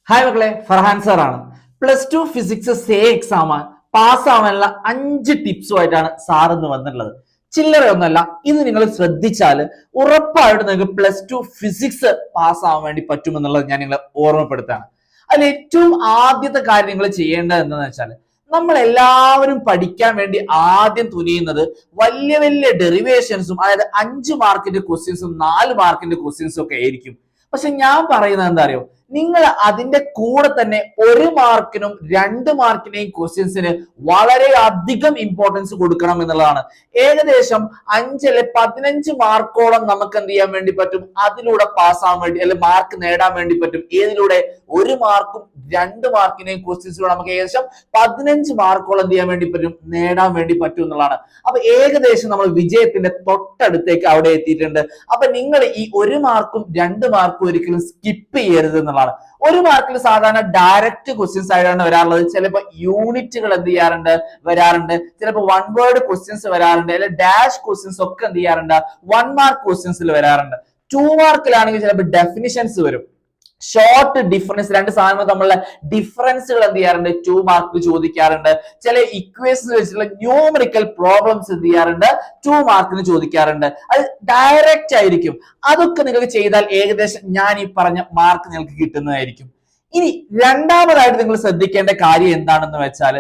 Hi മക്കളെ, Farhan sir ആണ്. +2 physics say exam പാസ്സാവാനുള്ള 5 ടിപ്സുമായിട്ടാണ് sir ഇന്ന് വന്നിട്ടുള്ളത്. ചില്ലറയൊന്നുമല്ല, ഇത് നിങ്ങൾ ശ്രദ്ധിച്ചാൽ ഉറപ്പായിട്ട് നിങ്ങൾക്ക് +2 ഫിസിക്സ് പാസ്സാവാൻ വേണ്ടി പറ്റുമെന്നുള്ളത് ഞാൻ നിങ്ങളെ ഓർമ്മപ്പെടുത്താണ്. അതിൽ ഏറ്റവും ആദ്യത്തെ കാര്യം നിങ്ങൾ ചെയ്യേണ്ടത് എന്താണെന്ന് വെച്ചാൽ, നമ്മൾ എല്ലാവരും പഠിക്കാൻ വേണ്ടി ആദ്യം തുനിയുന്നത് വലിയ വലിയ ഡെറിവേഷൻസും, അതായത് 5 മാർക്കിന്റെ ക്വസ്റ്റ്യൻസും 4 മാർക്കിന്റെ ക്വസ്റ്റ്യൻസും ഒക്കെ ആയിരിക്കും. പക്ഷെ ഞാൻ പറയുന്നത് എന്താ അറിയോ, നിങ്ങൾ അതിന്റെ കൂടെ തന്നെ 1 മാർക്കിനും 2 മാർക്കിനെയും ക്വസ്റ്റ്യൻസിന് വളരെ അധികം ഇമ്പോർട്ടൻസ് കൊടുക്കണം എന്നുള്ളതാണ്. ഏകദേശം 5 അല്ലെ 15 മാർക്കോളം നമുക്ക് എന്ത് ചെയ്യാൻ വേണ്ടി പറ്റും, അതിലൂടെ പാസ്സാവാൻ വേണ്ടി അല്ലെ മാർക്ക് നേടാൻ വേണ്ടി പറ്റും. ഏതിലൂടെ? 1 മാർക്കും 2 മാർക്കിനെയും ക്വസ്റ്റ്യൻസിലൂടെ നമുക്ക് ഏകദേശം 15 മാർക്കോളം എന്ത് ചെയ്യാൻ വേണ്ടി പറ്റും, നേടാൻ വേണ്ടി പറ്റും എന്നുള്ളതാണ്. അപ്പൊ ഏകദേശം നമ്മൾ വിജയത്തിന്റെ തൊട്ടടുത്തേക്ക് അവിടെ എത്തിയിട്ടുണ്ട്. അപ്പൊ നിങ്ങൾ ഈ 1 മാർക്കും 2 മാർക്കും ഒരിക്കലും സ്കിപ്പ് ചെയ്യരുത് എന്നുള്ളതാണ്. 1 മാർക്കിൽ സാധാരണ ഡയറക്റ്റ് ക്വസ്റ്റ്യൻസ് ആയിട്ടാണ് വരാറുള്ളത്. ചിലപ്പോൾ യൂണിറ്റുകൾ എന്ത് വരാറുണ്ട്. ചിലപ്പോൾ 1 വേർഡ് ക്വസ്റ്റ്യൻസ് വരാറുണ്ട്, അല്ലെങ്കിൽ ഡാഷ് ക്വസ്റ്റ്യൻസ് ഒക്കെ എന്ത് ചെയ്യാറുണ്ട്, 1 മാർക്ക് ക്വസ്റ്റ്യൻസിൽ വരാറുണ്ട്. 2 മാർക്കിലാണെങ്കിൽ ചിലപ്പോൾ ഡെഫിനിഷൻസ് വരും. ഷോർട്ട് ഡിഫറൻസ്, 2 സാധനങ്ങൾ തമ്മിലുള്ള ഡിഫറൻസുകൾ എന്ത് ചെയ്യാറുണ്ട്, 2 മാർക്ക് ചോദിക്കാറുണ്ട്. ചില ഇക്വേഷൻസ് വെച്ചിട്ടുള്ള ന്യൂമറിക്കൽ പ്രോബ്ലംസ് എന്ത് ചെയ്യാറുണ്ട്, 2 മാർക്കിന് ചോദിക്കാറുണ്ട്. അത് ഡയറക്റ്റ് ആയിരിക്കും. അതൊക്കെ നിങ്ങൾക്ക് ചെയ്താൽ ഏകദേശം ഞാൻ ഈ പറഞ്ഞ മാർക്ക് നിങ്ങൾക്ക് കിട്ടുന്നതായിരിക്കും. ഇനി രണ്ടാമതായിട്ട് നിങ്ങൾ ശ്രദ്ധിക്കേണ്ട കാര്യം എന്താണെന്ന് വെച്ചാൽ,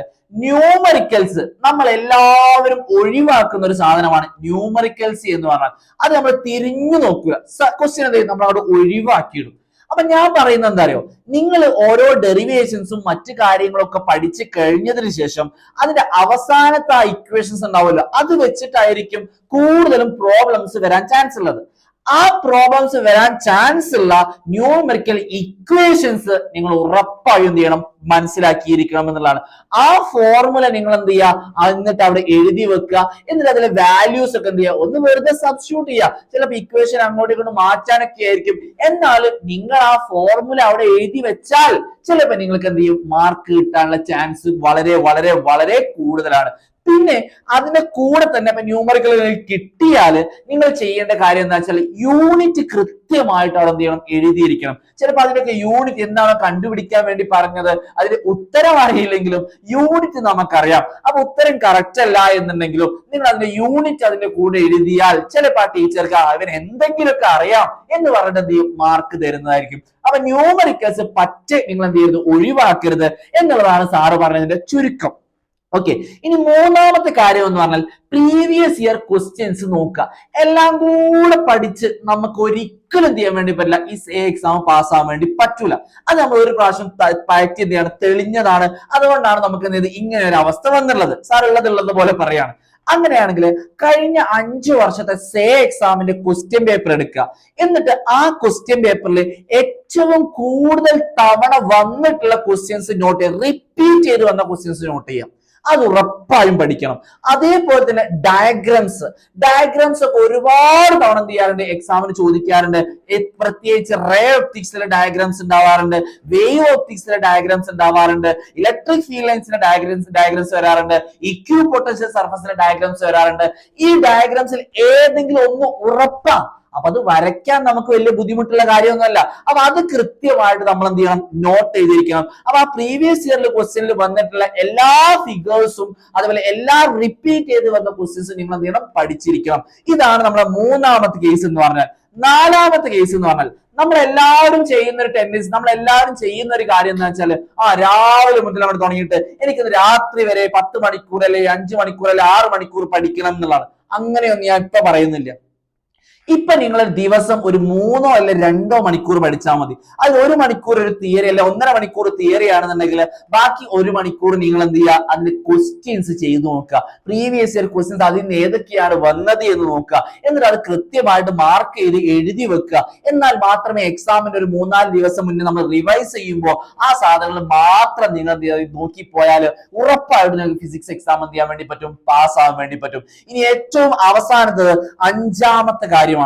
ന്യൂമറിക്കൽസ് നമ്മൾ എല്ലാവരും ഒഴിവാക്കുന്ന ഒരു സാധനമാണ് ന്യൂമറിക്കൽസ് എന്ന് പറഞ്ഞാൽ. അത് നമ്മൾ തിരിഞ്ഞു നോക്കുക, ക്വസ്റ്റ്യൻ എന്ത് ചെയ്യും, നമ്മൾ അവിടെ ഒഴിവാക്കിയിടും. അപ്പൊ ഞാൻ പറയുന്നത് എന്താ അറിയോ, നിങ്ങൾ ഓരോ ഡെറിവേഷൻസും മറ്റു കാര്യങ്ങളൊക്കെ പഠിച്ചു കഴിഞ്ഞതിന് ശേഷം അതിന്റെ അവസാനത്തെ ആ ഇക്വേഷൻസ് ഉണ്ടാവുമല്ലോ, അത് വെച്ചിട്ടായിരിക്കും കൂടുതലും പ്രോബ്ലംസ് വരാൻ ചാൻസ് ഉള്ളത്. ആ പ്രോബ്ലംസ് വരാൻ ചാൻസ് ഉള്ള ന്യൂമറിക്കൽ ഇക്വേഷൻസ് നിങ്ങൾ ഉറപ്പായും എന്ത് ചെയ്യണം, മനസ്സിലാക്കിയിരിക്കണം എന്നുള്ളതാണ്. ആ ഫോർമുല നിങ്ങൾ എന്ത് ചെയ്യുക, എന്നിട്ട് അവിടെ എഴുതി വെക്കുക. എന്നിട്ട് അതിലെ വാല്യൂസ് ഒക്കെ എന്ത് ചെയ്യുക, ഒന്ന് വെറുതെ സബ്സ്റ്റിറ്റ്യൂട്ട് ചെയ്യുക. ചിലപ്പോൾ ഇക്വേഷൻ അങ്ങോട്ടും ഇങ്ങോട്ടും മാറ്റാനൊക്കെ ആയിരിക്കും. എന്നാലും നിങ്ങൾ ആ ഫോർമുല അവിടെ എഴുതി വെച്ചാൽ ചിലപ്പോൾ നിങ്ങൾക്ക് എന്ത് ചെയ്യും, മാർക്ക് കിട്ടാനുള്ള ചാൻസ് വളരെ വളരെ വളരെ കൂടുതലാണ്. പിന്നെ അതിന്റെ കൂടെ തന്നെ ഇപ്പൊ ന്യൂമറിക്കൽ കിട്ടിയാൽ നിങ്ങൾ ചെയ്യേണ്ട കാര്യം എന്താ വെച്ചാൽ, യൂണിറ്റ് കൃത്യമായിട്ട് അവിടെ എന്ത് ചെയ്യണം, എഴുതിയിരിക്കണം. ചിലപ്പോൾ അതിനൊക്കെ യൂണിറ്റ് എന്താണ് കണ്ടുപിടിക്കാൻ വേണ്ടി പറഞ്ഞത്, അതിന് ഉത്തരം അറിയില്ലെങ്കിലും യൂണിറ്റ് നമുക്കറിയാം. അപ്പൊ ഉത്തരം കറക്റ്റ് അല്ല എന്നുണ്ടെങ്കിലും നിങ്ങൾ അതിന്റെ യൂണിറ്റ് അതിന്റെ കൂടെ എഴുതിയാൽ ചിലപ്പോൾ ആ ടീച്ചർക്ക് അവൻ എന്തെങ്കിലുമൊക്കെ അറിയാം എന്ന് പറഞ്ഞിട്ട് എന്ത് ചെയ്യും, മാർക്ക് തരുന്നതായിരിക്കും. അപ്പൊ ന്യൂമറിക്കൽസ് പറ്റേ നിങ്ങൾ എന്ത് ചെയ്യരുത്, ഒഴിവാക്കരുത് എന്നുള്ളതാണ് സാറ് പറഞ്ഞതിന്റെ ചുരുക്കം. ഓക്കെ, ഇനി മൂന്നാമത്തെ കാര്യം എന്ന് പറഞ്ഞാൽ പ്രീവിയസ് ഇയർ ക്വസ്റ്റ്യൻസ് നോക്കുക. എല്ലാം കൂടെ പഠിച്ച് നമുക്ക് ഒരിക്കലും എന്ത് ചെയ്യാൻ വേണ്ടി പറ്റില്ല, ഈ സേ എക്സാം പാസ്സാവാൻ വേണ്ടി പറ്റൂല. അത് നമ്മൾ ഒരു പ്രാവശ്യം പയറ്റി എന്ത് ചെയ്യാണ്, തെളിഞ്ഞതാണ്. അതുകൊണ്ടാണ് നമുക്ക് എന്ത് ചെയ്ത് ഇങ്ങനെ ഒരു അവസ്ഥ വന്നുള്ളത്. സാർ ഉള്ളത് പോലെ പറയാണ്. അങ്ങനെയാണെങ്കിൽ കഴിഞ്ഞ 5 വർഷത്തെ സേ എക്സാമിന്റെ ക്വസ്റ്റ്യൻ പേപ്പർ എടുക്കുക. എന്നിട്ട് ആ ക്വസ്റ്റ്യൻ പേപ്പറിൽ ഏറ്റവും കൂടുതൽ തവണ വന്നിട്ടുള്ള ക്വസ്റ്റ്യൻസ് നോട്ട് ചെയ്യുക, റിപ്പീറ്റ് ചെയ്ത് വന്ന ക്വസ്റ്റ്യൻസ് നോട്ട് ചെയ്യാം. അത് ഉറപ്പായും പഠിക്കണം. അതേപോലെ തന്നെ ഡയഗ്രാംസ് ഒക്കെ ഒരുപാട് തവണ എന്ത് ചെയ്യാറുണ്ട്, എക്സാമിന് ചോദിക്കാറുണ്ട്. പ്രത്യേകിച്ച് റേ ഒപ്റ്റിക്സിലെ ഡയഗ്രാംസ് ഉണ്ടാവാറുണ്ട്, വേവ് ഒപ്റ്റിക്സിലെ ഡയഗ്രാംസ് ഉണ്ടാവാറുണ്ട്, ഇലക്ട്രിക് ഫീൽഡ് ലൈൻസിന്റെ ഡയഗ്രാംസ് വരാറുണ്ട്, ഇക്യൂ പൊട്ടൻഷ്യൽ സർഫസിലെ ഡയഗ്രാംസ് വരാറുണ്ട്. ഈ ഡയഗ്രാംസിൽ ഏതെങ്കിലും ഒന്ന് ഉറപ്പാ. അപ്പൊ അത് വരയ്ക്കാൻ നമുക്ക് വലിയ ബുദ്ധിമുട്ടുള്ള കാര്യമൊന്നുമല്ല. അപ്പൊ അത് കൃത്യമായിട്ട് നമ്മൾ എന്ത് ചെയ്യണം, നോട്ട് ചെയ്തിരിക്കണം. അപ്പൊ ആ പ്രീവിയസ് ഇയറിൽ ക്വസ്റ്റ്യനിൽ വന്നിട്ടുള്ള എല്ലാ ഫിഗേഴ്സും അതുപോലെ എല്ലാ റിപ്പീറ്റ് ചെയ്ത് വന്ന ക്വസ്റ്റ്യൻസും നിങ്ങൾ എന്ത് ചെയ്യണം, പഠിച്ചിരിക്കണം. ഇതാണ് നമ്മുടെ മൂന്നാമത്തെ കേസ് എന്ന് പറഞ്ഞാൽ. നാലാമത്തെ കേസ് എന്ന് പറഞ്ഞാൽ നമ്മളെല്ലാവരും ചെയ്യുന്ന ഒരു ടെൻഡൻസി, നമ്മളെല്ലാവരും ചെയ്യുന്ന ഒരു കാര്യം എന്ന് വെച്ചാൽ, രാവിലെ മുതൽ നമ്മൾ തുടങ്ങിയിട്ട് എനിക്കിന്ന് രാത്രി വരെ 10 മണിക്കൂർ അല്ലെ 5 മണിക്കൂർ അല്ലെ 6 മണിക്കൂർ പഠിക്കണം എന്നുള്ളതാണ്. അങ്ങനെയൊന്നും ഞാൻ ഇപ്പൊ പറയുന്നില്ല. ഇപ്പൊ നിങ്ങൾ ദിവസം ഒരു 3 അല്ലെ 2 മണിക്കൂർ പഠിച്ചാൽ മതി. അതിൽ 1 മണിക്കൂർ ഒരു തിയറി അല്ലെ 1.5 മണിക്കൂർ തിയറി ആണെന്നുണ്ടെങ്കിൽ ബാക്കി 1 മണിക്കൂർ നിങ്ങൾ എന്ത് ചെയ്യുക, അതിന്റെ ക്വസ്റ്റ്യൻസ് ചെയ്ത് നോക്കുക. പ്രീവിയസ് ഇയർ ക്വസ്റ്റ്യൻസ് അതിൽ നിന്ന് ഏതൊക്കെയാണ് വന്നത് എന്ന് നോക്കുക. എന്നിട്ട് അത് കൃത്യമായിട്ട് മാർക്ക് ചെയ്ത് എഴുതി വെക്കുക. എന്നാൽ മാത്രമേ എക്സാമിന്റെ ഒരു 3-4 ദിവസം മുന്നേ നമ്മൾ റിവൈസ് ചെയ്യുമ്പോൾ ആ സാധനങ്ങൾ മാത്രം നിങ്ങൾ നോക്കിപ്പോയാൽ ഉറപ്പായിട്ട് നിങ്ങൾക്ക് ഫിസിക്സ് എക്സാം എന്ത് ചെയ്യാൻ വേണ്ടി പറ്റും, പാസ് ആവാൻ വേണ്ടി പറ്റും. ഇനി ഏറ്റവും അവസാനത്തത് 5ാമത്തെ കാര്യമാണ്.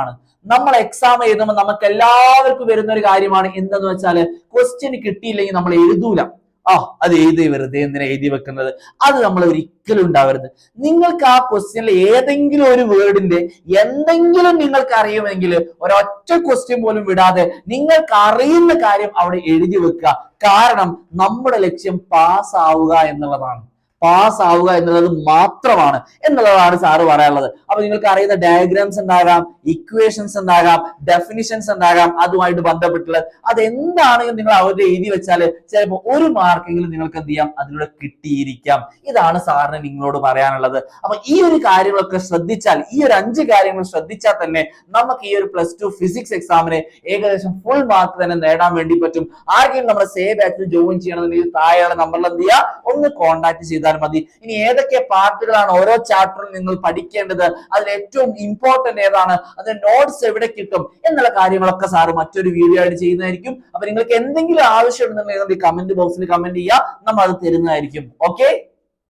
നമ്മൾ എക്സാം എഴുതുമ്പോൾ നമുക്ക് എല്ലാവർക്കും വരുന്ന ഒരു കാര്യമാണ് എന്തെന്ന് വെച്ചാൽ, ക്വസ്റ്റ്യൻ കിട്ടിയില്ലെങ്കിൽ നമ്മൾ എഴുതൂല. അത് എഴുതി വെറുതെ എന്തിനാ എഴുതി വെക്കുന്നത്, അത് നമ്മൾ ഒരിക്കലും ഉണ്ടാവരുത്. നിങ്ങൾക്ക് ആ ക്വസ്റ്റ്യനിൽ ഏതെങ്കിലും ഒരു വേർഡിന്റെ എന്തെങ്കിലും നിങ്ങൾക്ക് അറിയുമെങ്കിൽ ഒരൊറ്റ ക്വസ്റ്റ്യൻ പോലും വിടാതെ നിങ്ങൾക്ക് അറിയുന്ന കാര്യം അവിടെ എഴുതി വെക്കുക. കാരണം നമ്മുടെ ലക്ഷ്യം പാസ് ആവുക എന്നുള്ളതാണ്, പാസ് ആവുക എന്നുള്ളത് മാത്രമാണ് എന്നുള്ളതാണ് സാറ് പറയാനുള്ളത്. അപ്പൊ നിങ്ങൾക്ക് അറിയുന്ന ഡയഗ്രാംസ് ഉണ്ടാകാം, ഇക്വേഷൻസ് ഉണ്ടാകാം, ഡെഫിനിഷൻസ് ഉണ്ടാകാം, അതുമായിട്ട് ബന്ധപ്പെട്ടുള്ളത് അതെന്താണെങ്കിലും നിങ്ങൾ അവരുടെ എഴുതി വെച്ചാൽ ചിലപ്പോൾ ഒരു മാർക്കെങ്കിലും നിങ്ങൾക്ക് എന്ത് ചെയ്യാം, അതിലൂടെ കിട്ടിയിരിക്കാം. ഇതാണ് സാറിന് നിങ്ങളോട് പറയാനുള്ളത്. അപ്പൊ ഈ ഒരു കാര്യങ്ങളൊക്കെ ശ്രദ്ധിച്ചാൽ, ഈ ഒരു 5 കാര്യങ്ങൾ ശ്രദ്ധിച്ചാൽ തന്നെ നമുക്ക് ഈ ഒരു +2 ഫിസിക്സ് എക്സാമിന് ഏകദേശം ഫുൾ മാർക്ക് തന്നെ നേടാൻ വേണ്ടി പറ്റും. ആർക്കെങ്കിലും നമ്മുടെ സേവ് ബാച്ചിൽ ജോയിൻ ചെയ്യണമെന്നുണ്ടെങ്കിൽ താഴെയുള്ള നമ്പറിൽ എന്ത് ചെയ്യുക, ഒന്ന് കോൺടാക്ട് ചെയ്താൽ മതി. ഇനി ഏതൊക്കെ പാർട്ടുകളാണ് ഓരോ ചാപ്റ്ററിൽ നിങ്ങൾ പഠിക്കേണ്ടത്, അതിൽ ഏറ്റവും ഇമ്പോർട്ടന്റ് ഏതാണ്, അതിന്റെ നോട്ട്സ് എവിടെ കിട്ടും എന്നുള്ള കാര്യങ്ങളൊക്കെ സാറ് മറ്റൊരു വീഡിയോ ആയിട്ട് ചെയ്യുന്നതായിരിക്കും. അപ്പൊ നിങ്ങൾക്ക് എന്തെങ്കിലും ആവശ്യം ഉണ്ടെന്നുണ്ടെങ്കിൽ കമന്റ് ബോക്സിൽ കമന്റ് ചെയ്യുക, നമ്മൾ അത് തരുന്നതായിരിക്കും. ഓക്കെ.